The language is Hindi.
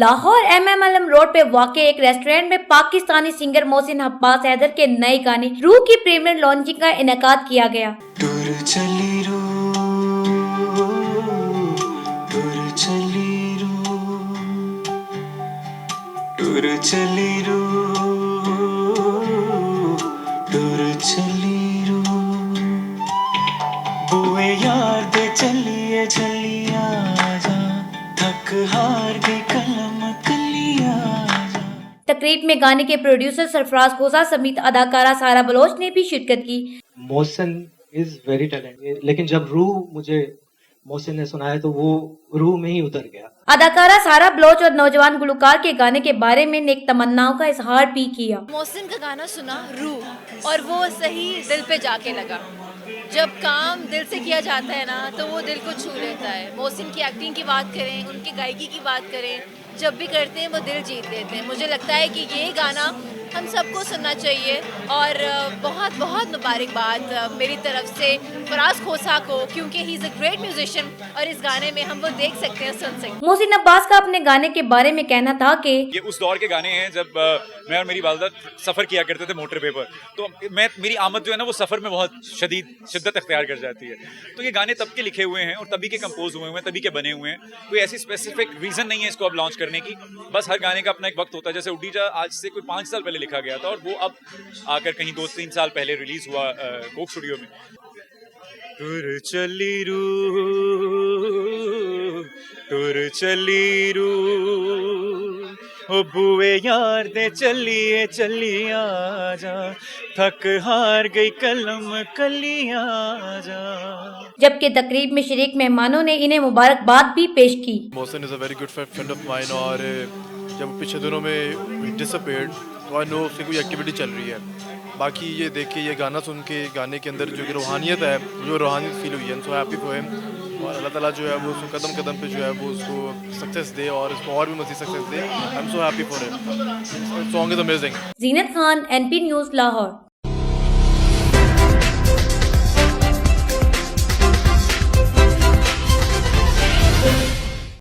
लाहौर MMLM रोड पे वाक़ एक रेस्टोरेंट में पाकिस्तानी सिंगर मोहसिन अब्बास हैदर के नए गाने रूह की प्रीमियर लॉन्चिंग का इनेकाद किया गया। टूर चली रू बुए यार दे चलिए चलिया जा थक हार गई कलम कलिया जा। तकरीब में गाने के प्रोड्यूसर सरफराज खोसा समेत अदाकारा सारा बलोच ने भी शिरकत की। मोहसिन इज वेरी टैलेंटेड, लेकिन जब रूह मुझे मोहसिन ने सुनाया तो वो रूह में ही उतर गया। अदाकारा सारा बलोच और नौजवान गुलकार के गाने के बारे में नेक तमन्नाओं का इजहार भी किया। मोहसिन का गाना सुना रूह, और वो सही दिल पे जाके लगा। जब काम दिल से किया जाता है ना तो वो दिल को छू लेता है। मोहसिन की एक्टिंग की बात करें, उनकी गायकी की बात करें, जब भी करते हैं वो दिल जीत लेते हैं। मुझे लगता है कि ये गाना हम सबको सुनना चाहिए और बहुत बहुत मुबारकबाद मेरी तरफ से फराज खोसा को, क्योंकि he is a great musician और इस गाने में हम वो देख सकते हैं, सुन सकते हैं। मोहसिन अब्बास का अपने गाने के बारे में कहना था कि ये उस दौर के गाने हैं जब मैं और मेरी वालदा सफ़र किया करते थे मोटर पे पर, तो मेरी आमद जो है ना वो सफ़र में बहुत शिद्दत अख्तियार कर जाती है। तो ये गाने तब के लिखे हुए हैं और तभी के कंपोज हुए हैं, तभी के बने हुए हैं। कोई ऐसी स्पेसिफिक रीज़न नहीं है इसको अब लॉन्च करने की, बस हर गाने का अपना एक वक्त होता है। जैसे उड्डी जा आज से कोई 5 साल पहले लिखा गया था और वो अब आकर कहीं 2-3 साल पहले रिलीज हुआ कोक स्टूडियो में। टूर चली रू ओ बुए यार दे चलिए चलिया जा थक हार गई कलम कलिया जा। जबकि तकरीब में शरीक मेहमानों ने इन्हें मुबारकबाद भी पेश की। Mohsin is a very good friend of mine, और जब पिछले दिनों में डिसअपीयर्ड तो आई नो उसकी कोई एक्टिविटी चल रही है। बाकी ये देख के, ये गाना सुन के, गाने के अंदर जो कि रूहानियत है, जो रूहानियत फील हुई है, सो हैप्पी फॉर हिम। और अल्लाह ताला जो है वो उसको कदम कदम पे जो है वो उसको सक्सेस दे और इसको और भी मज़ीद success they. I am so happy for him. Song is amazing. Zeenat Khan, NP news, Lahore.